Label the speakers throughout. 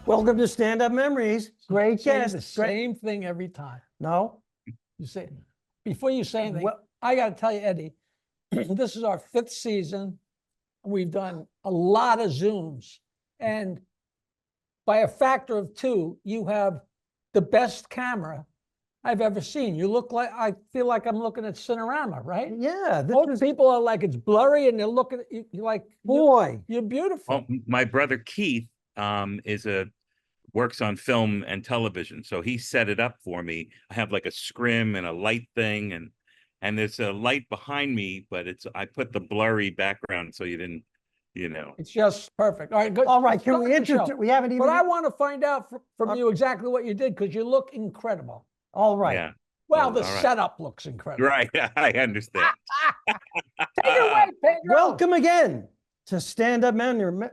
Speaker 1: Welcome to Stand Up Memories. Great
Speaker 2: Say
Speaker 1: guest.
Speaker 2: the same thing every time.
Speaker 1: No?
Speaker 2: You say, before you say anything,
Speaker 1: Well-
Speaker 2: I got to tell you, Eddie, this is our 5th season. We've done a lot of Zooms, and by a factor of 2, you have the best camera I've ever seen. You look like, I feel like I'm looking at Cinerama, right?
Speaker 1: Yeah.
Speaker 2: Most people are like, it's blurry, and they're looking at you like,
Speaker 1: Boy.
Speaker 2: you're beautiful.
Speaker 3: Well, my brother Keith works on film and television, so he set it up for me. I have like a scrim and a light thing, and there's a light behind me, but I put the blurry background so you didn't,
Speaker 2: It's just perfect. All right, good.
Speaker 1: All right.
Speaker 2: Let's
Speaker 1: Can
Speaker 2: start
Speaker 1: we
Speaker 2: the show.
Speaker 1: introduce? We haven't even.
Speaker 2: But I want to find out from you exactly what you did, because you look incredible.
Speaker 1: All right.
Speaker 3: Yeah.
Speaker 2: Well, the
Speaker 3: all right.
Speaker 2: setup looks incredible.
Speaker 3: Right. I understand.
Speaker 2: Take it away, Pedro.
Speaker 1: Welcome again to Stand Up Memories.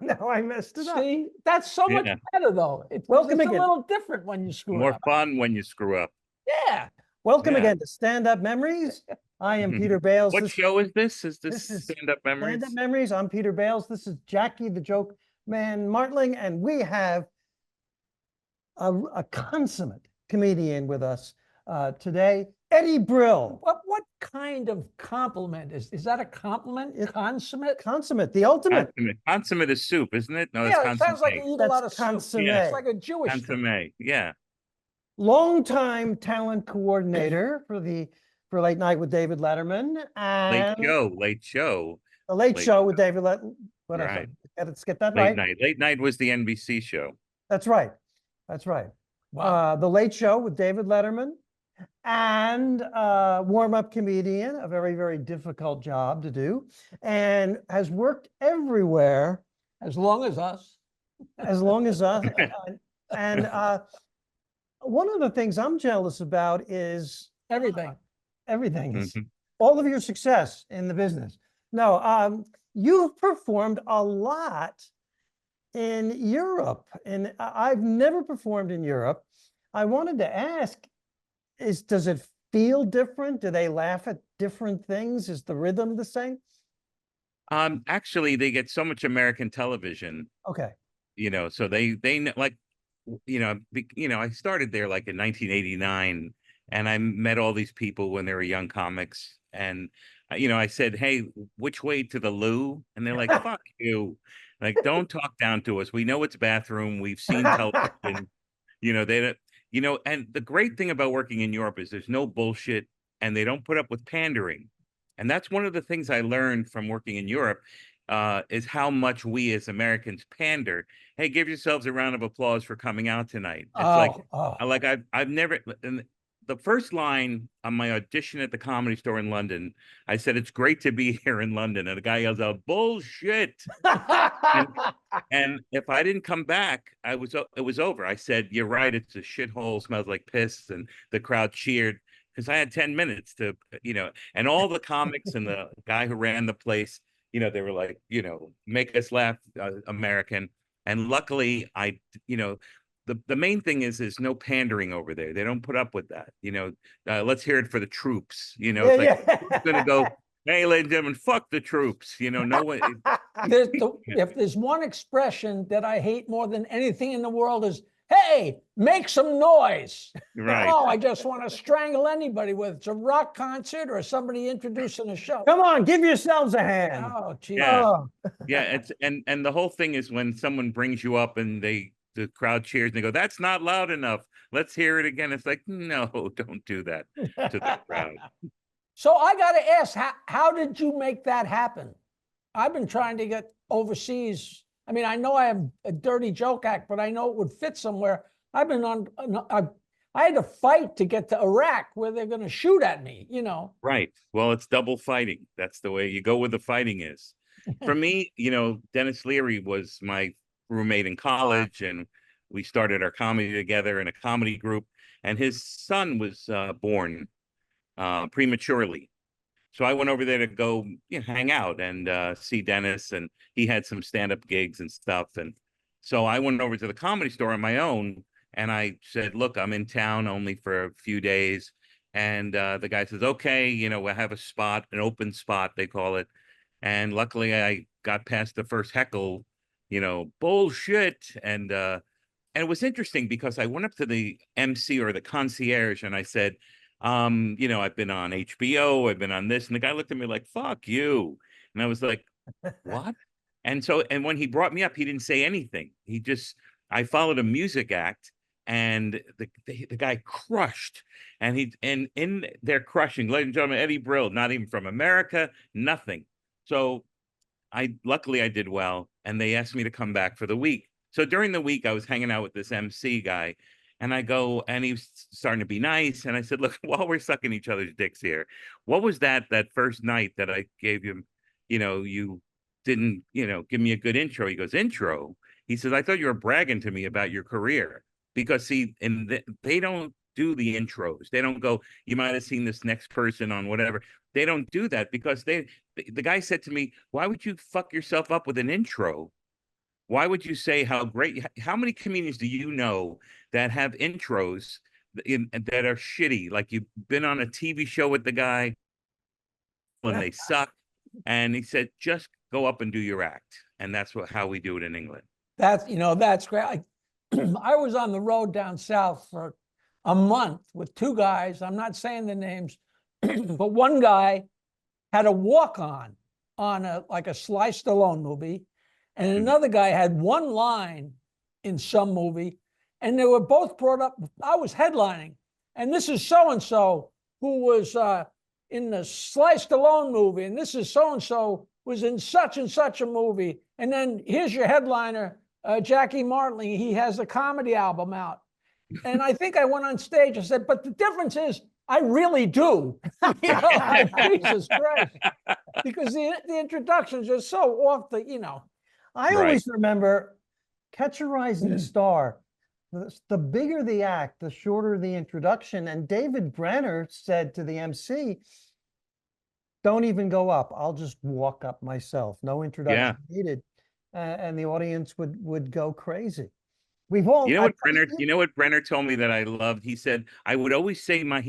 Speaker 1: No, I messed it up.
Speaker 2: See, that's so much
Speaker 3: Yeah.
Speaker 2: better, though.
Speaker 1: Welcome
Speaker 2: it's
Speaker 1: again.
Speaker 2: a little different when you screw
Speaker 3: More
Speaker 2: up.
Speaker 3: fun when you screw up.
Speaker 2: Yeah.
Speaker 1: Welcome
Speaker 3: Yeah.
Speaker 1: again to Stand Up Memories. I am Peter Bales.
Speaker 3: What
Speaker 1: This-
Speaker 3: show is this? Is this
Speaker 1: this is
Speaker 3: Stand Up Memories?
Speaker 1: Stand Up Memories. I'm Peter Bales. This is Jackie the Joke Man Martling, and we have a consummate comedian with us today, Eddie Brill.
Speaker 2: What kind of compliment is that? A compliment? Consummate?
Speaker 1: Consummate, the ultimate.
Speaker 3: Consummate is soup, isn't it? No,
Speaker 2: Yeah,
Speaker 3: it's
Speaker 2: it sounds like
Speaker 3: consommé.
Speaker 2: you eat a lot of
Speaker 1: That's
Speaker 2: soup.
Speaker 1: consommé.
Speaker 2: It's like a Jewish thing.
Speaker 3: Consommé, yeah.
Speaker 1: Longtime talent coordinator for Late Night with David Letterman
Speaker 3: Late
Speaker 1: and
Speaker 3: show.
Speaker 1: the Late
Speaker 3: Late
Speaker 1: Show with David Letterman. What else?
Speaker 3: Right.
Speaker 1: Let's get that
Speaker 3: Late
Speaker 1: right.
Speaker 3: night. Late night was the NBC show.
Speaker 1: That's right. That's right.
Speaker 2: Wow.
Speaker 1: The Late Show with David Letterman and warm-up comedian, a very, very difficult job to do, and has worked everywhere
Speaker 2: As long as us.
Speaker 1: as long as us. And one of the things I'm jealous about is
Speaker 2: Everything.
Speaker 1: everything is
Speaker 3: Mhm.
Speaker 1: all of your success in the business. No, you've performed a lot in Europe, and I've never performed in Europe. I wanted to ask, does it feel different? Do they laugh at different things? Is the rhythm the same?
Speaker 3: Actually, they get so much American television,
Speaker 1: Okay.
Speaker 3: so they like, I started there like in 1989, and I met all these people when they were young comics, and I said, "Hey, which way to the loo?" And they're like, "Fuck you." Like, don't talk down to us. We know it's bathroom. We've seen television. They don't, and the great thing about working in Europe is there's no bullshit, and they don't put up with pandering. And that's one of the things I learned from working in Europe, is how much we as Americans pander. Hey, give yourselves a round of applause for coming out tonight. It's I've never, and the first line on my audition at the Comedy Store in London, I said, "It's great to be here in London." And the guy yells out, "Bullshit." And if I didn't come back, it was over. I said, "You're right. It's a shithole, smells like piss." And the crowd cheered because I had 10 minutes to, and all the comics and the guy who ran the place, they were like, make us laugh, American. And luckily the main thing is there's no pandering over there. They don't put up with that. Let's hear it for the troops. It's like, who's gonna go, "Hey, ladies and gentlemen, fuck the troops." No one.
Speaker 2: If there's one expression that I hate more than anything in the world is, "Hey, make some noise."
Speaker 3: Right.
Speaker 2: Oh, I just want to strangle anybody, whether it's a rock concert or somebody introducing a show.
Speaker 1: Come on, give yourselves a hand.
Speaker 2: Oh, geez.
Speaker 3: Yeah.
Speaker 1: Oh.
Speaker 3: Yeah. It's and the whole thing is when someone brings you up and the crowd cheers and they go, "That's not loud enough. Let's hear it again." It's like, no, don't do that to the crowd.
Speaker 2: So I got to ask, how did you make that happen? I've been trying to get overseas. I mean, I know I have a dirty joke act, but I know it would fit somewhere. I've been I had to fight to get to Iraq where they're going to shoot at me,
Speaker 3: Right. Well, it's double fighting. That's the way you go where the fighting is. For me, Dennis Leary was my roommate in college, and we started our comedy together in a comedy group, and his son was born prematurely. So I went over there to go hang out and see Dennis, and he had some stand-up gigs and stuff. And so I went over to the Comedy Store on my own, and I said, "Look, I'm in town only for a few days." And the guy says, "Okay, we'll have a spot, an open spot, they call it." And luckily I got past the first heckle bullshit. And it was interesting because I went up to the MC or the concierge and I said, I've been on HBO, I've been on this. And the guy looked at me like, fuck you. And I was like, what? And when he brought me up, he didn't say anything. I followed a music act and the guy crushed. And in their crushing, ladies and gentlemen, Eddie Brill, not even from America, nothing. So luckily I did well. And they asked me to come back for the week. So during the week, I was hanging out with this MC guy, and I go, and he was starting to be nice. And I said, look, while we're sucking each other's dicks here, what was that first night that I gave you, you didn't, give me a good intro? He goes, intro? He says, I thought you were bragging to me about your career. Because see, they don't do the intros. They don't go, you might have seen this next person on whatever. They don't do that because the guy said to me, why would you fuck yourself up with an intro? Why would you say how many comedians do you know that have intros that are shitty? Like you've been on a TV show with the guy and they suck. And he said, just go up and do your act. And that's how we do it in England.
Speaker 2: That's great. I was on the road down south for a month with two guys. I'm not saying the names, but one guy had a walk-on on a Sly Stallone movie. And another guy had one line in some movie, and they were both brought up. I was headlining, and this is so-and-so who was in the Sly Stallone movie, and this is so-and-so was in such and such a movie. And then here's your headliner, Jackie Martling. He has a comedy album out. And I think I went on stage and said, but the difference is I really do. Jesus Christ. Because the introductions are so off the.
Speaker 1: I always remember Catch a Rising Star. The bigger the act, the shorter the introduction. And David Brenner said to the MC, don't even go up. I'll just walk up myself. No introduction needed. And the audience would go crazy. You
Speaker 3: know what Brenner told me that I loved? He said, I would always say my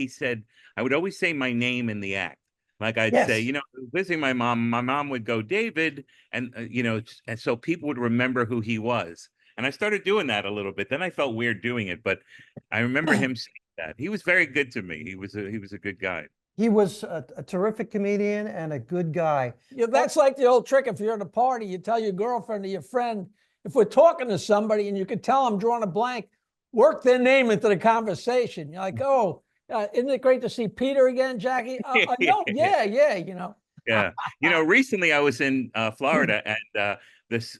Speaker 3: name in the act. Like I'd say, visiting my mom would go, David, and and so people would remember who he was. And I started doing that a little bit. Then I felt weird doing it, but I remember him saying that. He was very good to me. He was a good guy.
Speaker 1: He was a terrific comedian and a good guy.
Speaker 2: That's like the old trick. If you're at a party, you tell your girlfriend or your friend, if we're talking to somebody and you can tell I'm drawing a blank, work their name into the conversation. You're like, oh, isn't it great to see Peter again, Jackie? No, yeah.
Speaker 3: Yeah. Recently I was in Florida and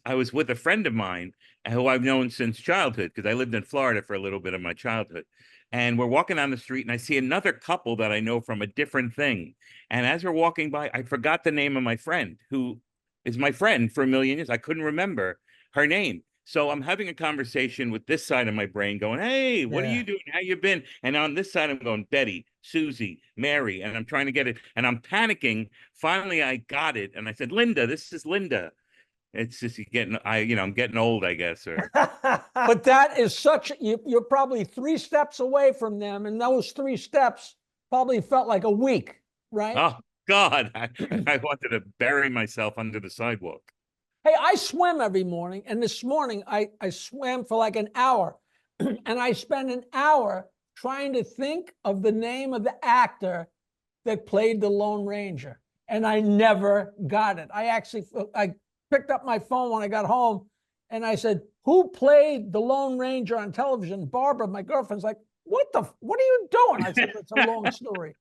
Speaker 3: I was with a friend of mine who I've known since childhood because I lived in Florida for a little bit of my childhood. And we're walking down the street and I see another couple that I know from a different thing. And as we're walking by, I forgot the name of my friend who is my friend for a million years. I couldn't remember her name. So I'm having a conversation with this side of my brain going, hey, what are you doing? How you been? And on this side, I'm going, Betty, Susie, Mary. And I'm trying to get it. And I'm panicking. Finally, I got it. And I said, Linda, this is Linda. It's just I'm getting old, I guess.
Speaker 2: But that is you're probably 3 steps away from them. And those 3 steps probably felt like a week, right?
Speaker 3: Oh, God. I wanted to bury myself under the sidewalk.
Speaker 2: Hey, I swim every morning, and this morning I swam for like an hour, and I spent an hour trying to think of the name of the actor that played the Lone Ranger, and I never got it. I picked up my phone when I got home, and I said, who played the Lone Ranger on television? Barbara, my girlfriend's like, what are you doing? I said, it's a long story.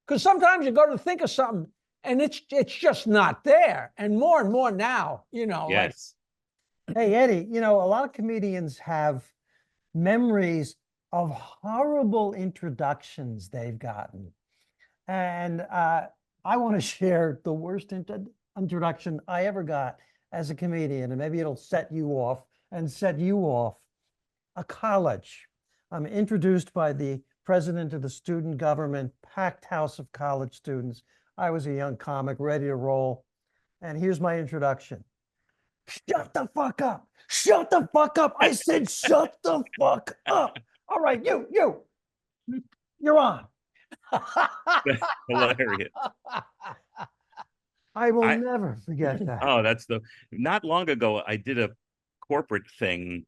Speaker 2: Because sometimes you go to think of something, and it's just not there. And more now,
Speaker 3: Yes.
Speaker 1: Hey, Eddie, a lot of comedians have memories of horrible introductions they've gotten. And I want to share the worst introduction I ever got as a comedian, and maybe it'll set you off. A college. I'm introduced by the president of the student government, packed house of college students. I was a young comic ready to roll. And here's my introduction. Shut the fuck up. Shut the fuck up. I said, shut the fuck up. All right, you're on.
Speaker 3: Hilarious.
Speaker 1: I will never forget that.
Speaker 3: Oh, not long ago, I did corporate thing.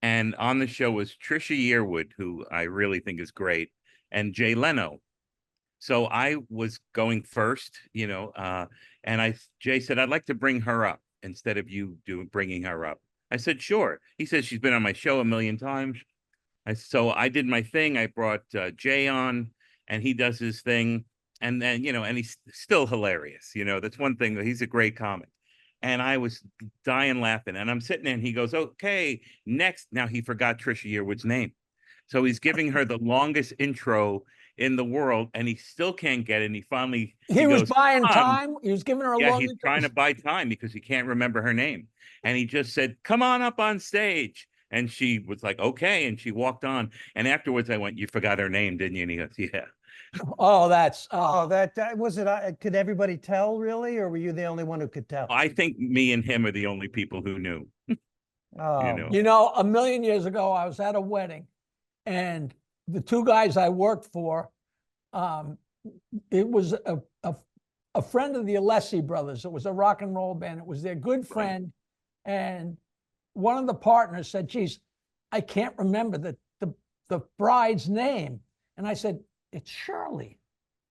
Speaker 3: And on the show was Trisha Yearwood, who I really think is great, and Jay Leno. So I was going first, and Jay said, I'd like to bring her up instead of you bringing her up. I said, sure. He says, she's been on my show a million times. So I did my thing. I brought Jay on, and he does his thing. And then, and he's still hilarious. That's one thing. He's a great comic. And I was dying laughing. And I'm sitting there, and he goes, okay, next. Now he forgot Trisha Yearwood's name. So he's giving her the longest intro in the world, and he still can't get it. And
Speaker 2: He was
Speaker 3: goes,
Speaker 2: buying time. He was giving her a
Speaker 3: yeah,
Speaker 2: long
Speaker 3: he's trying to buy time because he can't remember her name. And he just said, come on up on stage. And she was like, okay. And she walked on. And afterwards I went, you forgot her name, didn't you? And he goes, yeah.
Speaker 2: Oh, that's
Speaker 1: Oh, that was it. Could everybody tell really, or were you the only one who could tell?
Speaker 3: I think me and him are the only people who knew.
Speaker 1: Oh,
Speaker 2: a million years ago, I was at a wedding, and the two guys I worked for, it was a friend of the Alessi brothers. It was a rock and roll band. It was their good friend. And one of the partners said, geez, I can't remember the bride's name. And I said, it's Shirley.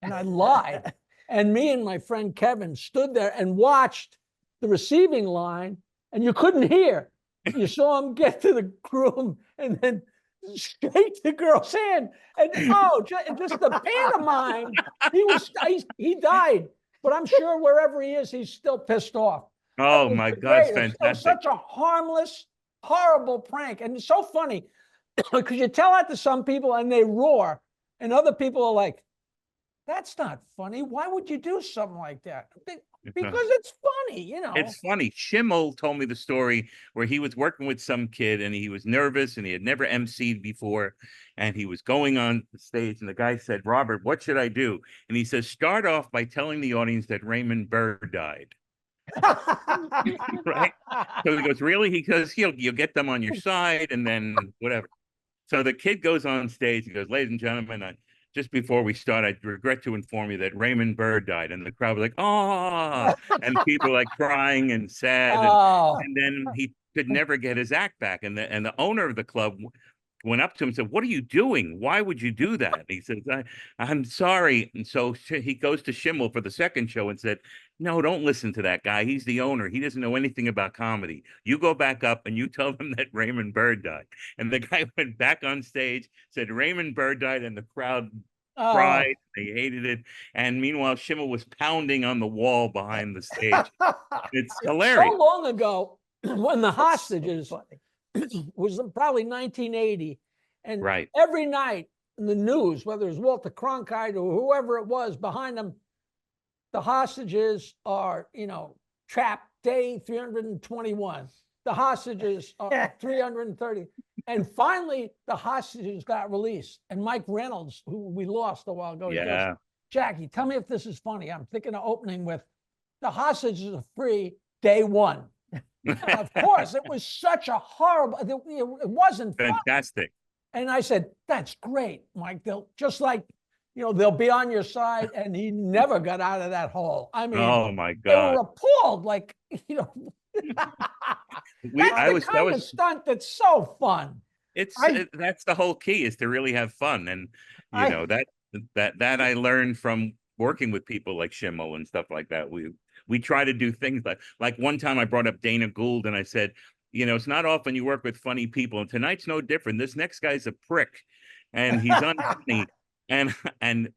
Speaker 2: And I lied. And me and my friend Kevin stood there and watched the receiving line, and you couldn't hear. You saw him get to the groom and then shake the girl's hand. And just the pantomime. He died, but I'm sure wherever he is, he's still pissed off.
Speaker 3: Oh my God, it's
Speaker 2: It was
Speaker 3: fantastic.
Speaker 2: such a harmless, horrible prank. And it's so funny because you tell that to some people and they roar, and other people are like, that's not funny. Why would you do something like that? Because it's funny,
Speaker 3: It's funny. Schimmel told me the story where he was working with some kid and he was nervous and he had never emceed before. And he was going on the stage and the guy said, Robert, what should I do? And he says, start off by telling the audience that Raymond Burr died. Right? So he goes, really? He goes, you'll get them on your side and then whatever. So the kid goes on stage. He goes, ladies and gentlemen, just before we start, I regret to inform you that Raymond Burr died. And the crowd was like, oh, and people like crying and sad. And then he could never get his act back. And the owner of the club went up to him and said, what are you doing? Why would you do that? And he says, I'm sorry. And so he goes to Schimmel for the second show and said, no, don't listen to that guy. He's the owner. He doesn't know anything about comedy. You go back up and you tell them that Raymond Burr died. And the guy went back on stage, said Raymond Burr died, and the crowd cried. They hated it. And meanwhile, Schimmel was pounding on the wall behind the stage. It's hilarious.
Speaker 2: So long ago, when the hostages was probably 1980, and every night in the news, whether it was Walter Cronkite or whoever it was behind them, the hostages are, trapped day 321. The hostages are 330. And finally, the hostages got released. And Mike Reynolds, who we lost a while ago, goes, Jackie, tell me if this is funny. I'm thinking of opening with, the hostages are free day one. Of course, it was such a horrible, it wasn't
Speaker 3: fantastic.
Speaker 2: Funny. And I said, that's great, Mike. They'll just like, they'll be on your side. And he never got out of that hole. I mean,
Speaker 3: oh my God.
Speaker 2: They were appalled. Like, that's the kind of stunt that's so fun.
Speaker 3: That's the whole key, is to really have fun. And, that I learned from working with people like Schimmel and stuff like that. We try to do things like one time I brought up Dana Gould and I said, it's not often you work with funny people, and tonight's no different. This next guy's a prick and he's unfunny. And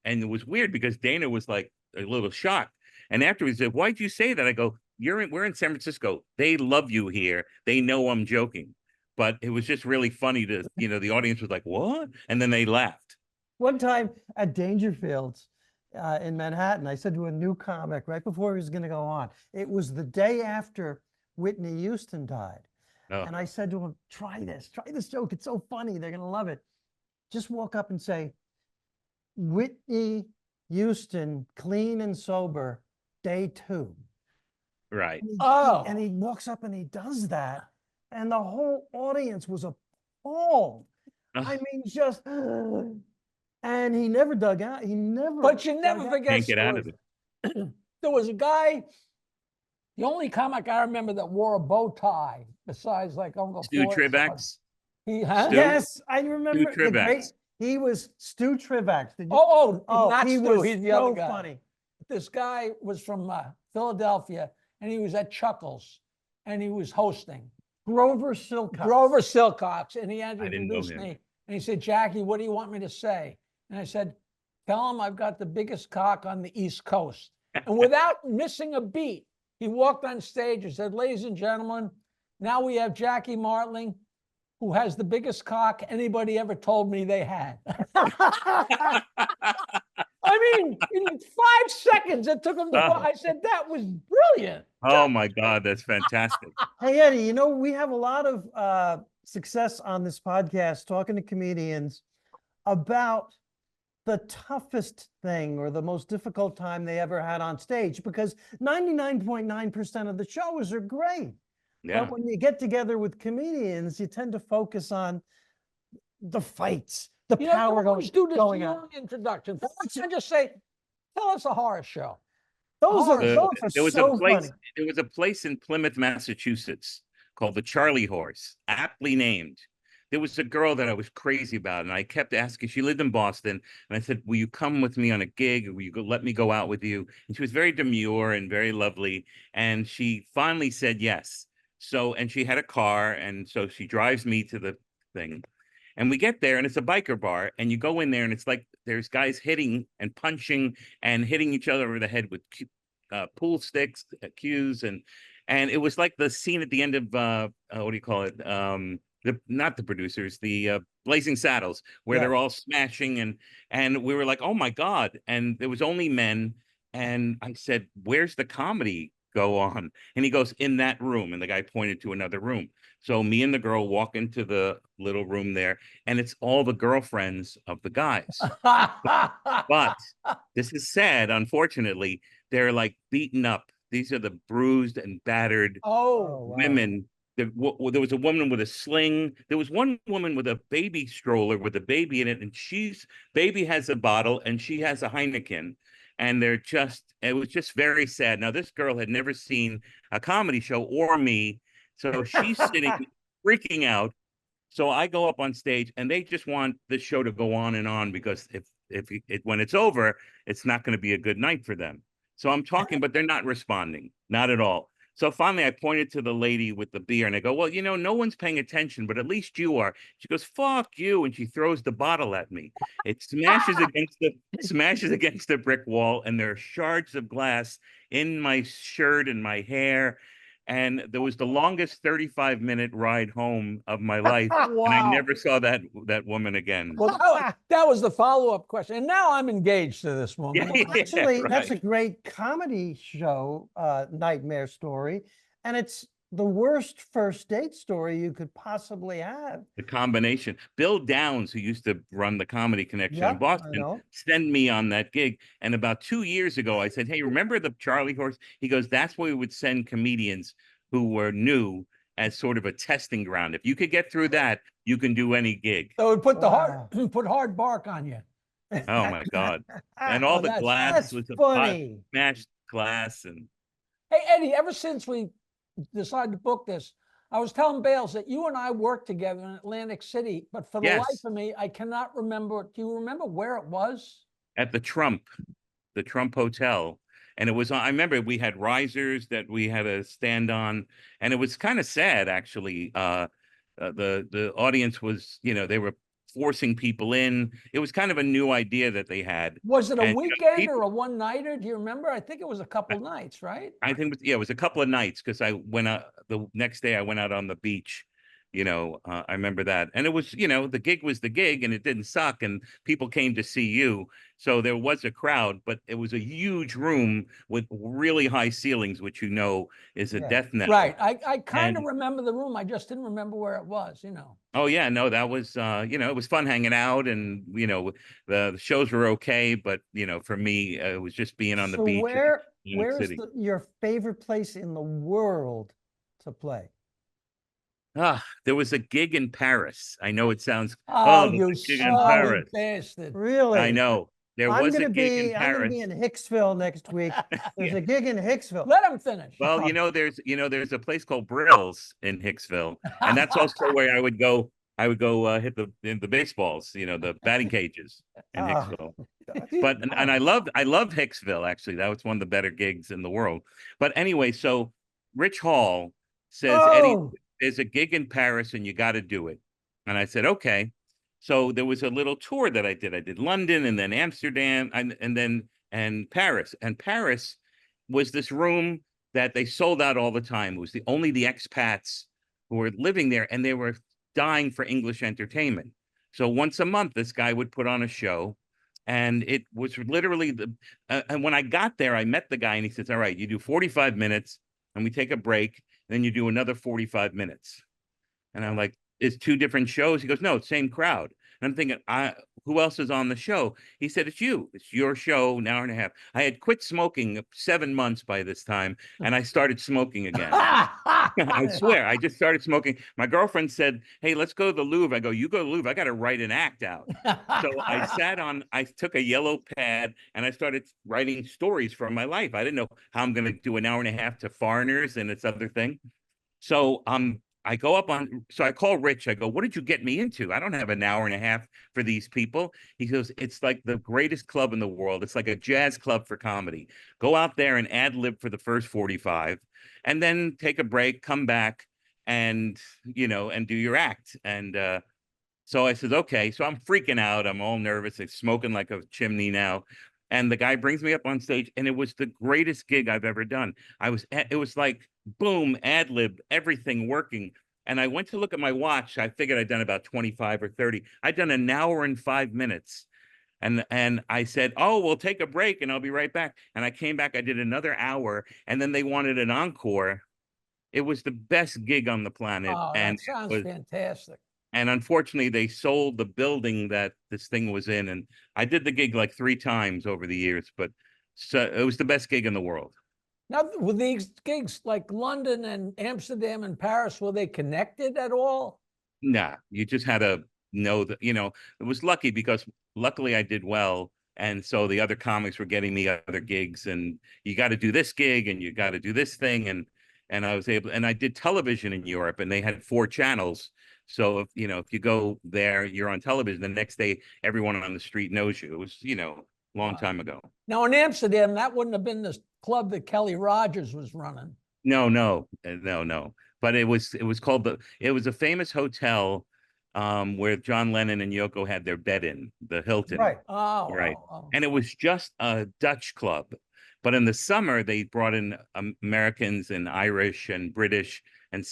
Speaker 3: it was weird because Dana was like a little shocked. And after he said, why'd you say that? I go, we're in San Francisco. They love you here. They know I'm joking. But it was just really funny to, the audience was like, what? And then they laughed.
Speaker 1: One time at Dangerfield's in Manhattan, I said to a new comic right before he was going to go on, it was the day after Whitney Houston died. Oh. And I said to him, try this joke. It's so funny. They're going to love it. Just walk up and say, Whitney Houston, clean and sober, day 2.
Speaker 3: Right.
Speaker 1: And he walks up and he does that. And the whole audience was appalled. I mean, just, and he never dug out. But
Speaker 2: you never forget.
Speaker 3: Can't get out of it.
Speaker 2: There was a guy The only comic I remember that wore a bow tie, besides like Uncle
Speaker 3: Stu
Speaker 2: Floyd,
Speaker 3: Trivax.
Speaker 2: huh?
Speaker 3: Stu?
Speaker 1: Yes, I
Speaker 3: Stu
Speaker 1: remember the great.
Speaker 3: Trivax.
Speaker 1: He was Stu Trivax. Did you?
Speaker 2: Oh, not
Speaker 1: he
Speaker 2: Stu,
Speaker 1: was
Speaker 2: he's the
Speaker 1: so
Speaker 2: other guy.
Speaker 1: funny.
Speaker 2: This guy was from Philadelphia, and he was at Chuckles, and he was hosting.
Speaker 1: Grover Silcox.
Speaker 2: Grover Silcox, and he had to
Speaker 3: I didn't know
Speaker 2: introduce
Speaker 3: him.
Speaker 2: me. And he said, Jackie, what do you want me to say? And I said, tell him I've got the biggest cock on the East Coast. And without missing a beat, he walked on stage and said, ladies and gentlemen, now we have Jackie Martling, who has the biggest cock anybody ever told me they had. I mean, in 5 seconds, it took him to. I said, that was brilliant.
Speaker 3: Oh my God, that's fantastic.
Speaker 1: Hey, Eddie, you know, we have a lot of success on this podcast talking to comedians about the toughest thing or the most difficult time they ever had on stage, because 99.9% of the shows are great.
Speaker 3: Yeah.
Speaker 1: But when you get together with comedians, you tend to focus on the fights, the power
Speaker 2: don't always do this
Speaker 1: going on.
Speaker 2: long introduction. I just say, tell us a horror show.
Speaker 1: Those are
Speaker 3: The-
Speaker 1: those are
Speaker 3: there was
Speaker 1: so
Speaker 3: a place.
Speaker 1: funny.
Speaker 3: There was a place in Plymouth, Massachusetts, called the Charlie Horse, aptly named. There was a girl that I was crazy about, and I kept asking. She lived in Boston, and I said, "Will you come with me on a gig? Will you let me go out with you?" And she was very demure and very lovely, and she finally said yes. So, and she had a car, and so she drives me to the thing. And we get there, and it's a biker bar, and you go in there, and it's like there's guys hitting and punching and hitting each other over the head with pool sticks, cues, and it was like the scene at the end of what do you call it? The not the producers, the Blazing Saddles, where they're all smashing, and we were like, oh my God! And there was only men, and I said, where's the comedy go on? And he goes, in that room, and the guy pointed to another room. So me and the girl walk into the little room there, and it's all the girlfriends of the guys. But this is sad, unfortunately. They're like beaten up. These are the bruised and battered
Speaker 2: Oh,
Speaker 3: women. There was a woman with a sling. There was one woman with a baby stroller with a baby in it, and she's baby has a bottle and she has a Heineken. And it was just very sad. Now, this girl had never seen a comedy show or me. So she's sitting freaking out. So I go up on stage, and they just want the show to go on and on, because when it's over, it's not going to be a good night for them. So I'm talking, but they're not responding, not at all. So finally, I pointed to the lady with the beer, and I go, "Well, no one's paying attention, but at least you are." She goes, "Fuck you!" And she throws the bottle at me. It smashes against the brick wall, and there are shards of glass in my shirt and my hair. And there was the longest 35-minute ride home of my life.
Speaker 2: wow.
Speaker 3: And I never saw that woman again.
Speaker 2: Well, that was the follow-up question. And now I'm engaged to this woman.
Speaker 3: Yeah,
Speaker 1: Actually, that's a
Speaker 3: right.
Speaker 1: great comedy show, nightmare story, and it's the worst first date story you could possibly have.
Speaker 3: The combination. Bill Downs, who used to run the Comedy Connection in
Speaker 1: Yep, I
Speaker 3: Boston,
Speaker 1: know.
Speaker 3: sent me on that gig. And about 2 years ago, I said, "Hey, remember the Charlie Horse?" He goes, "That's where we would send comedians who were new as sort of a testing ground. If you could get through that, you can do any gig."
Speaker 2: So it put
Speaker 1: Wow.
Speaker 2: put hard bark on you.
Speaker 3: Oh my God. And all the glass
Speaker 1: That's
Speaker 3: was a
Speaker 1: funny.
Speaker 3: smashed glass. And
Speaker 2: Hey, Eddie, ever since we decided to book this, I was telling Bales that you and I worked together in Atlantic City, but for the life
Speaker 3: Yes,
Speaker 2: of me, I cannot remember. Do you remember where it was?
Speaker 3: at the Trump Hotel. And it was, I remember we had risers that we had to stand on, and it was kind of sad, actually. The audience was, they were forcing people in. It was kind of a new idea that they had.
Speaker 2: Was it a
Speaker 3: And
Speaker 2: weekend
Speaker 3: people,
Speaker 2: or a one-nighter? Do you remember? I think it was a couple nights, right?
Speaker 3: I think, it was a couple of nights, because I went out the next day. I went out on the beach. I remember that, and it was, the gig was the gig, and it didn't suck, and people came to see you, so there was a crowd, but it was a huge room with really high ceilings, which is a death knell.
Speaker 2: Right. I kind of
Speaker 3: And
Speaker 2: remember the room. I just didn't remember where it was.
Speaker 3: oh yeah, no, that was, it was fun hanging out, and the shows were okay, but for me, it was just being on the
Speaker 1: So
Speaker 3: beach in Atlantic
Speaker 1: where's
Speaker 3: City.
Speaker 1: your favorite place in the world to play?
Speaker 3: There was a gig in Paris. I know it sounds,
Speaker 2: Oh,
Speaker 3: the
Speaker 2: you
Speaker 3: gig in
Speaker 2: snobby
Speaker 3: Paris.
Speaker 2: bastard.
Speaker 1: Really?
Speaker 3: I know. there
Speaker 1: I'm
Speaker 3: was a
Speaker 1: gonna
Speaker 3: gig in
Speaker 1: be, I'm gonna be
Speaker 3: Paris.
Speaker 1: in Hicksville next week. There's
Speaker 3: Yeah.
Speaker 1: a gig in Hicksville.
Speaker 2: Let him finish.
Speaker 3: Well, there's a place called Brill's in Hicksville, and that's also where I would go. I would go hit the baseballs, the batting cages in
Speaker 1: Ah,
Speaker 3: Hicksville.
Speaker 1: gosh.
Speaker 3: But and I loved Hicksville actually. That was one of the better gigs in the world. But anyway, so Rich Hall says, Eddie,
Speaker 1: Oh,
Speaker 3: there's a gig in Paris and you got to do it. And I said, okay. So there was a little tour that I did. I did London and then Amsterdam and then Paris. And Paris was this room that they sold out all the time. It was only the expats who were living there, and they were dying for English entertainment. So once a month, this guy would put on a show, and it was literally and when I got there, I met the guy, and he says, "All right, you do 45 minutes, and we take a break, and then you do another 45 minutes." And I'm like, "It's two different shows?" He goes, "No, same crowd." And I'm thinking, who else is on the show? He said, "It's you. It's your show, an hour and a half." I had quit smoking 7 months by this time, and I started smoking again. I swear, I just started smoking. My girlfriend said, "Hey, let's go to the Louvre." I go, "You go to the Louvre. I got to write an act out." So I took a yellow pad and I started writing stories from my life. I didn't know how I'm going to do an hour and a half to foreigners and this other thing. So I go up on, so I call Rich. I go, "What did you get me into? I don't have an hour and a half for these people." He goes, "It's like the greatest club in the world. It's like a jazz club for comedy. Go out there and ad lib for the first 45 and then take a break, come back and, and do your act." And so I says, "Okay." So I'm freaking out. I'm all nervous. I'm smoking like a chimney now. And the guy brings me up on stage, and it was the greatest gig I've ever done. It was like boom, ad lib, everything working. And I went to look at my watch. I figured I'd done about 25 or 30. I'd done an hour and 5 minutes. And I said, "Oh, we'll take a break and I'll be right back." And I came back, I did another hour, and then they wanted an encore. It was the best gig on the planet.
Speaker 2: Oh, that sounds fantastic.
Speaker 3: And unfortunately, they sold the building that this thing was in. And I did the gig like 3 times over the years, but so it was the best gig in the world.
Speaker 2: Now, with these gigs like London and Amsterdam and Paris, were they connected at all?
Speaker 3: Nah, you just had to know that, it was lucky because luckily I did well. And so the other comics were getting me other gigs, and you got to do this gig and you got to do this thing. And I was able, and I did television in Europe, and they had 4 channels. So if you go there, you're on television. The next day, everyone on the street knows you. It was, long time ago.
Speaker 2: Now, in Amsterdam, that wouldn't have been the club that Kelly Rogers was running.
Speaker 3: No, no, no, no. But it was called it was a famous hotel where John Lennon and Yoko had their bed in, the Hilton.
Speaker 1: right.
Speaker 2: Oh,
Speaker 3: Right.
Speaker 2: oh, oh.
Speaker 3: And it was just a Dutch club. But in the summer, they brought in Americans and Irish and British and,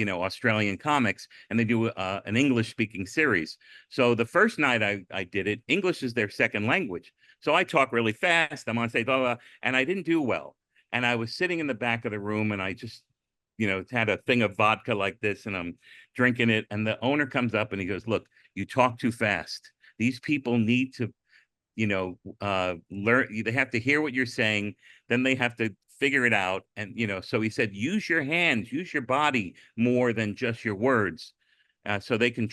Speaker 3: Australian comics, and they do an English speaking series. So the first night I did it, English is their second language. So I talk really fast. I'm on stage, blah, blah, blah, and I didn't do well. And I was sitting in the back of the room, and I just, had a thing of vodka like this, and I'm drinking it. And the owner comes up and he goes, "Look, you talk too fast. These people need to learn. They have to hear what you're saying, then they have to figure it out." And so he said, "Use your hands, use your body more than just your words, so they can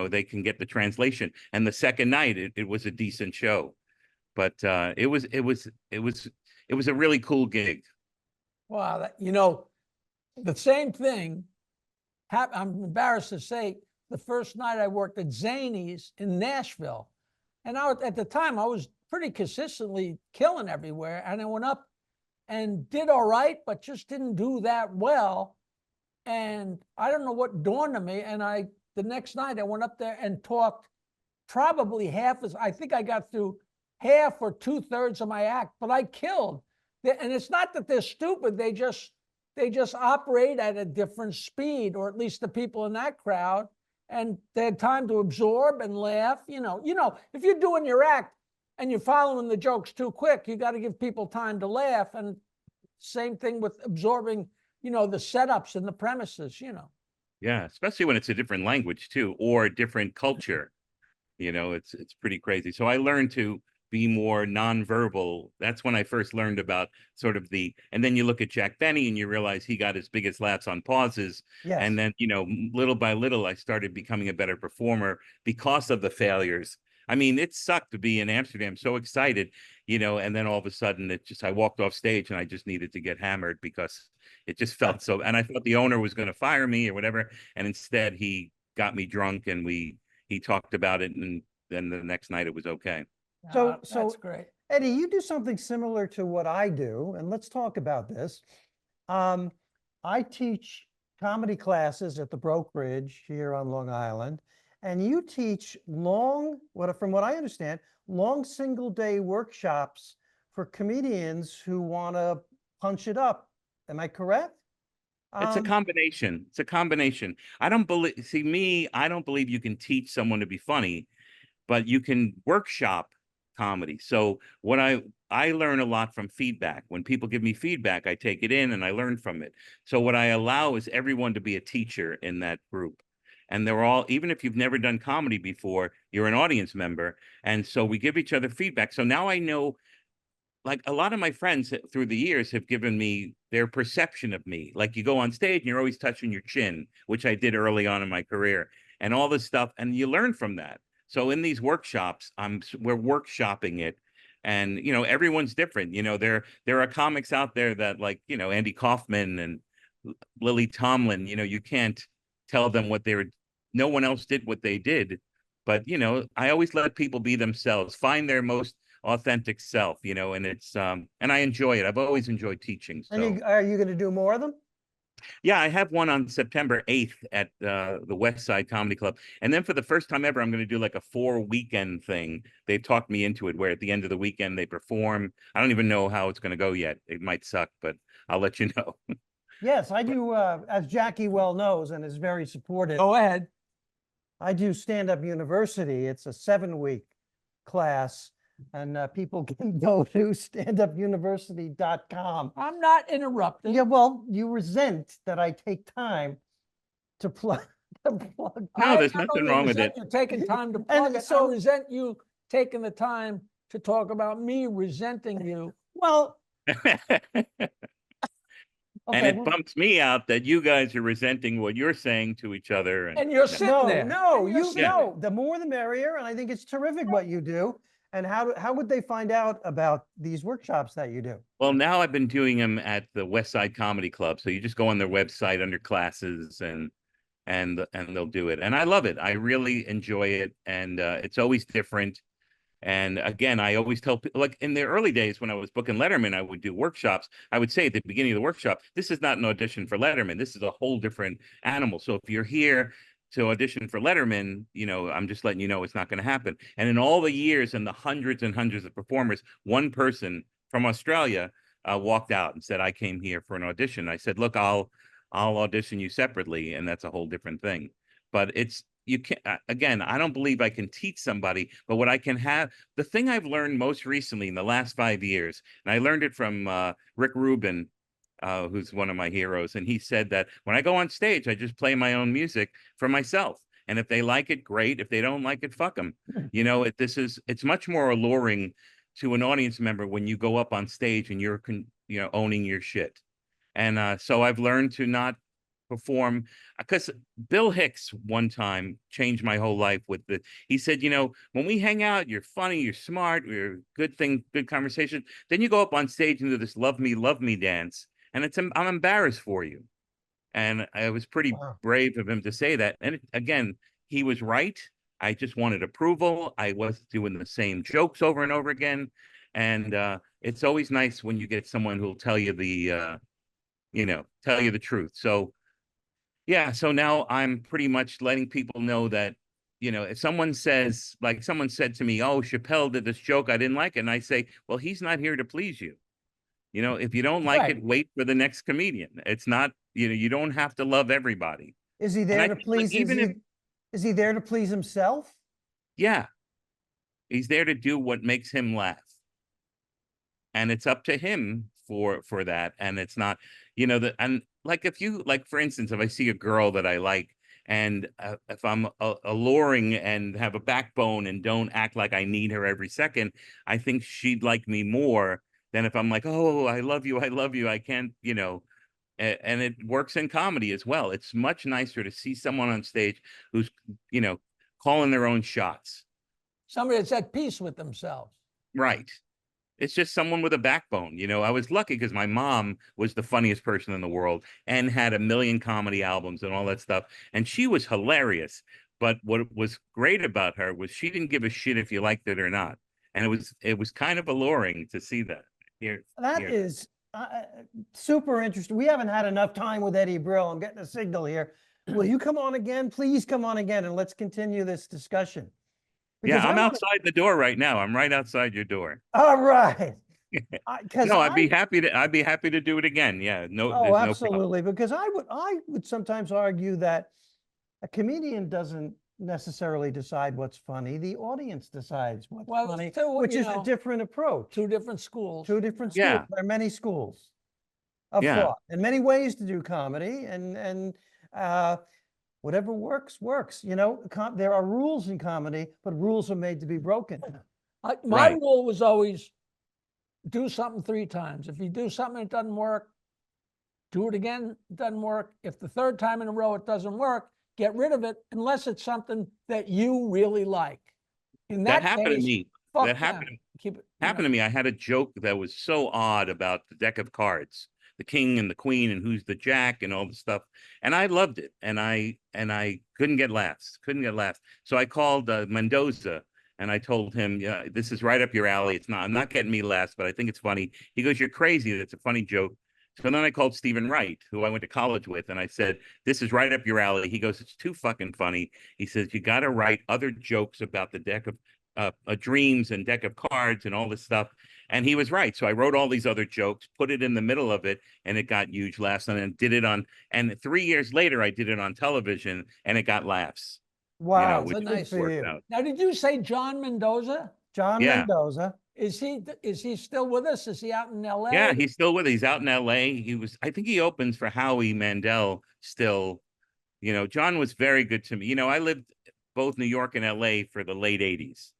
Speaker 3: they can get the translation." And the second night it was a decent show, but it was a really cool gig.
Speaker 2: Wow, the same thing I'm embarrassed to say, the first night I worked at Zany's in Nashville. And at the time, I was pretty consistently killing everywhere. And I went up and did all right, but just didn't do that well. And I don't know what dawned on me. And the next night, I went up there and talked probably I think I got through half or 2/3 of my act, but I killed. And it's not that they're stupid. They just operate at a different speed, or at least the people in that crowd. And they had time to absorb and laugh. If you're doing your act and you're following the jokes too quick, you got to give people time to laugh. And same thing with absorbing, the setups and the premises,
Speaker 3: Yeah, especially when it's a different language too, or a different culture. It's pretty crazy. So I learned to be more nonverbal. That's when I first learned about sort of and then you look at Jack Benny and you realize he got his biggest laughs on pauses.
Speaker 1: Yes.
Speaker 3: And then, little by little, I started becoming a better performer because of the failures I mean, it sucked to be in Amsterdam, so excited, and then all of a sudden I walked off stage and I just needed to get hammered because it just felt so, and I thought the owner was going to fire me or whatever. And instead he got me drunk and he talked about it. And then the next night it was okay.
Speaker 2: That's great.
Speaker 1: Eddie, you do something similar to what I do, and let's talk about this. I teach comedy classes at the brokerage here on Long Island, and you teach from what I understand, long single day workshops for comedians who want to punch it up. Am I correct?
Speaker 3: It's a combination. It's a combination. I don't believe you can teach someone to be funny, but you can workshop comedy. So what I learn a lot from feedback. When people give me feedback, I take it in and I learn from it. So what I allow is everyone to be a teacher in that group. And they're all, even if you've never done comedy before, you're an audience member. And so we give each other feedback. So now I know, like, a lot of my friends through the years have given me their perception of me. Like, you go on stage and you're always touching your chin, which I did early on in my career, and all this stuff. And you learn from that. So in these workshops, we're workshopping it. And, everyone's different. There are comics out there that, like, Andy Kaufman and Lily Tomlin, you can't tell them no one else did what they did. But, I always let people be themselves, find their most authentic self, and it's and I enjoy it. I've always enjoyed teaching. So
Speaker 1: And are you going to do more of them?
Speaker 3: yeah, I have one on September 8th at the West Side Comedy Club. And then for the first time ever, I'm going to do like a 4-weekend thing. They've talked me into it, where at the end of the weekend they perform. I don't even know how it's going to go yet. It might suck, but I'll let you know.
Speaker 1: Yes, I do. As Jackie well knows and is very supportive,
Speaker 2: Go ahead.
Speaker 1: I do Stand Up University. It's a 7-week class, and people can go to standupuniversity.com.
Speaker 2: I'm not interrupting.
Speaker 1: Yeah, well, you resent that I take time to plug.
Speaker 3: No, there's nothing wrong with it.
Speaker 2: You're taking time to plug it.
Speaker 1: so-
Speaker 2: I resent you taking the time to talk about me resenting you.
Speaker 1: Well,
Speaker 3: And
Speaker 1: okay,
Speaker 3: it bumps me out that you guys are resenting what you're saying to each other.
Speaker 2: And you're sitting there.
Speaker 1: no,
Speaker 2: And you're
Speaker 1: you
Speaker 2: sitting
Speaker 1: know, the more the merrier, and I think it's terrific what you do. And how would they find out about these workshops that you do?
Speaker 3: Well, now I've been doing them at the West Side Comedy Club. So you just go on their website under classes and they'll do it. And I love it. I really enjoy it. And it's always different. And again, I always tell people, like in the early days when I was booking Letterman, I would do workshops. I would say at the beginning of the workshop, this is not an audition for Letterman. This is a whole different animal. So if you're here to audition for Letterman, I'm just letting you know it's not going to happen. And in all the years and the hundreds and hundreds of performers, one person from Australia walked out and said, I came here for an audition. I said, look, I'll audition you separately. And that's a whole different thing. But you can't, again, I don't believe I can teach somebody, but what I can have, the thing I've learned most recently in the last 5 years, and I learned it from Rick Rubin, who's one of my heroes. And he said that when I go on stage, I just play my own music for myself. And if they like it, great. If they don't like it, fuck them. It's much more alluring to an audience member when you go up on stage and you're owning your shit. And so I've learned to not perform, because Bill Hicks one time changed my whole life he said, when we hang out, you're funny, you're smart, you're good conversation. Then you go up on stage and do this love me dance. And I'm embarrassed for you. And it was pretty brave of him to say that. And again, he was right. I just wanted approval. I was doing the same jokes over and over again. And it's always nice when you get someone who'll tell you the truth. So yeah, so now I'm pretty much letting people know that, if someone said to me, oh, Chappelle did this joke, I didn't like it. And I say, well, he's not here to please you. If you don't like it, wait for the next comedian. It's not, you don't have to love everybody.
Speaker 1: Is he there to please? Is he there to please himself?
Speaker 3: Yeah. He's there to do what makes him laugh. And it's up to him for that. And it's not, and like for instance, if I see a girl that I like, and if I'm alluring and have a backbone and don't act like I need her every second, I think she'd like me more than if I'm like, oh, I love you, I can't, and it works in comedy as well. It's much nicer to see someone on stage who's, calling their own shots.
Speaker 2: Somebody that's at peace with themselves.
Speaker 3: Right. It's just someone with a backbone. You know, I was lucky because my mom was the funniest person in the world and had a million comedy albums and all that stuff. And she was hilarious. But what was great about her was she didn't give a shit if you liked it or not. And it was kind of alluring to see that. Here,
Speaker 1: That
Speaker 3: here.
Speaker 1: is super interesting. We haven't had enough time with Eddie Brill. I'm getting a signal here. Will you come on again? Please come on again and let's continue this discussion.
Speaker 3: Yeah, I'm
Speaker 1: I wanna-
Speaker 3: outside the door right now. I'm right outside your door.
Speaker 1: All right. Because
Speaker 3: No, I'd be happy to do it again. Yeah, no,
Speaker 1: oh,
Speaker 3: there's no problem.
Speaker 1: absolutely. Because I would sometimes argue that a comedian doesn't necessarily decide what's funny. The audience decides what's
Speaker 2: Well,
Speaker 1: funny,
Speaker 2: so,
Speaker 1: which
Speaker 2: you
Speaker 1: is a
Speaker 2: know,
Speaker 1: different approach.
Speaker 2: two different schools.
Speaker 1: Two different schools.
Speaker 3: Yeah.
Speaker 1: There are many schools of
Speaker 3: Yeah.
Speaker 1: thought and many ways to do comedy, and whatever works works. You know, there are rules in comedy, but rules are made to be broken.
Speaker 2: My
Speaker 3: Right.
Speaker 2: rule was always do something 3 times. If you do something that doesn't work, do it again, it doesn't work. If the 3rd time in a row it doesn't work, get rid of it unless it's something that you really like. In
Speaker 3: That
Speaker 2: that
Speaker 3: happened to
Speaker 2: case,
Speaker 3: me.
Speaker 2: fuck
Speaker 3: That
Speaker 2: them.
Speaker 3: happened.
Speaker 2: Keep it.
Speaker 3: Happened to me. I had a joke that was so odd about the deck of cards, the king and the queen, and who's the jack and all the stuff. And I loved it. And I couldn't get laughs. Couldn't get laughs. So I called Mendoza and I told him, yeah, this is right up your alley. I'm not getting me laughs, but I think it's funny. He goes, you're crazy. That's a funny joke. So then I called Stephen Wright, who I went to college with, and I said, this is right up your alley. He goes, it's too fucking funny. He says, you got to write other jokes about the deck of dreams and deck of cards and all this stuff. And he was right. So I wrote all these other jokes, put it in the middle of it, and it got huge laughs. And then did it on, and 3 years later, I did it on television and it got laughs.
Speaker 1: Wow,
Speaker 3: which
Speaker 1: good
Speaker 2: nice
Speaker 1: for
Speaker 3: worked
Speaker 1: you.
Speaker 3: out.
Speaker 2: Now, did you say John Mendoza?
Speaker 1: John
Speaker 3: Yeah.
Speaker 1: Mendoza.
Speaker 2: Is he still with us? Is he out in LA?
Speaker 3: Yeah, he's still with it. He's out in LA. I think he opens for Howie Mandel still. John was very good to me. I lived both New York and LA for the late 80s.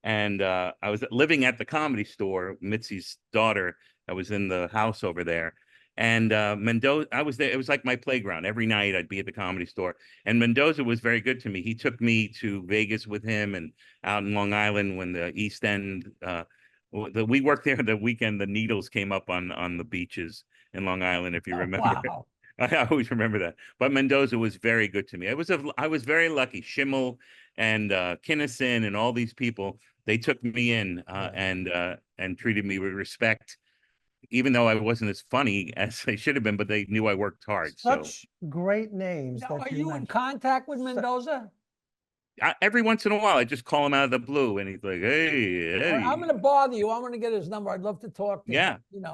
Speaker 3: And I was living at the Comedy Store, Mitzi's daughter. I was in the house over there. And Mendoza, I was there. It was like my playground. Every night I'd be at the Comedy Store. And Mendoza was very good to me. He took me to Vegas with him and out in Long Island when the East End, we worked there the weekend the needles came up on the beaches in Long Island, if you remember.
Speaker 2: Wow.
Speaker 3: I always remember that. But Mendoza was very good to me. I was very lucky. Schimmel and Kinnison and all these people, they took me in and treated me with respect, even though I wasn't as funny as I should have been, but they knew I worked hard.
Speaker 1: Such great names.
Speaker 2: Now,
Speaker 1: that
Speaker 2: are you in
Speaker 1: mentioned.
Speaker 2: contact with Mendoza?
Speaker 3: Every once in a while, I just call him out of the blue and he's like, hey,
Speaker 2: All right, I'm
Speaker 3: Eddie.
Speaker 2: going to bother you. I'm going to get his number. I'd love to talk to
Speaker 3: Yeah.
Speaker 2: him.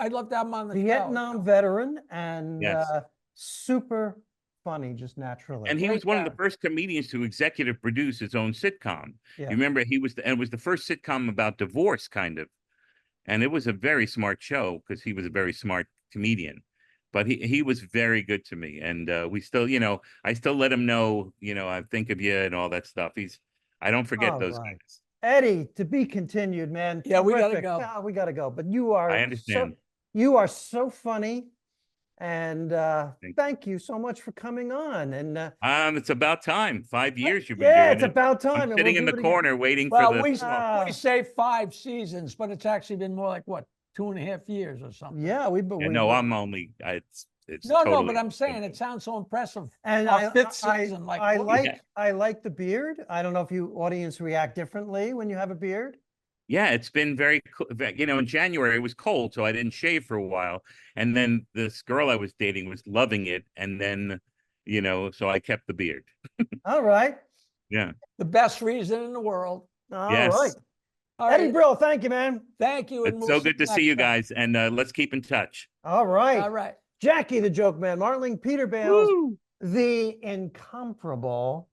Speaker 2: I'd love to have him on the show.
Speaker 1: Vietnam veteran and
Speaker 3: Yes.
Speaker 1: super funny, just naturally.
Speaker 3: And he
Speaker 2: Great
Speaker 3: was one of
Speaker 2: guy.
Speaker 3: the first comedians to executive produce his own sitcom.
Speaker 1: Yeah.
Speaker 3: You remember it was the first sitcom about divorce, kind of. And it was a very smart show because he was a very smart comedian. But he was very good to me. And we still, I still let him know, I think of you and all that stuff. I don't forget
Speaker 1: All
Speaker 3: those
Speaker 1: right.
Speaker 3: guys.
Speaker 1: Eddie, to be continued, man.
Speaker 2: Yeah, we gotta
Speaker 1: Terrific.
Speaker 2: go.
Speaker 1: Yeah, we gotta go. But you are
Speaker 3: I understand.
Speaker 1: you are so funny. And
Speaker 3: Thank
Speaker 1: thank you so much for coming on. And
Speaker 3: It's about time. 5 years you've been
Speaker 1: yeah,
Speaker 3: doing
Speaker 1: it's
Speaker 3: it.
Speaker 1: about
Speaker 3: I'm
Speaker 1: time. and
Speaker 3: sitting
Speaker 1: we'll
Speaker 3: in
Speaker 1: do
Speaker 3: the
Speaker 1: it again.
Speaker 3: corner waiting
Speaker 2: Well,
Speaker 3: for
Speaker 2: we
Speaker 3: the.
Speaker 2: say 5 seasons, but it's actually been more like what, 2.5 years or something.
Speaker 1: Yeah, we've
Speaker 3: Yeah,
Speaker 1: been.
Speaker 3: no, I'm only. It's
Speaker 2: No,
Speaker 3: totally.
Speaker 2: but I'm saying it sounds so impressive.
Speaker 1: And
Speaker 2: Our 5th season, like,
Speaker 1: I
Speaker 2: what?
Speaker 1: like I like the beard. I don't know if you audience react differently when you have a beard.
Speaker 3: Yeah, it's been very, in January it was cold, so I didn't shave for a while. And then this girl I was dating was loving it. And then, so I kept the beard.
Speaker 1: All right.
Speaker 3: Yeah.
Speaker 2: The best reason in the world.
Speaker 1: All
Speaker 3: Yes.
Speaker 1: right.
Speaker 2: All
Speaker 1: Eddie
Speaker 2: right.
Speaker 1: Brill, thank you, man.
Speaker 2: Thank you. and
Speaker 3: It's
Speaker 2: we'll
Speaker 3: so good to see
Speaker 2: next
Speaker 3: you
Speaker 2: time.
Speaker 3: guys. And let's keep in touch.
Speaker 1: All right.
Speaker 2: All right.
Speaker 1: Jackie the Joke Man, Martling, Peter Bales,
Speaker 3: Woo!
Speaker 1: the incomparable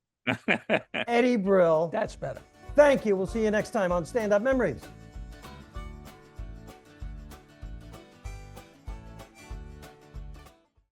Speaker 1: Eddie Brill.
Speaker 2: That's better.
Speaker 1: Thank you. We'll see you next time on Stand Up Memories.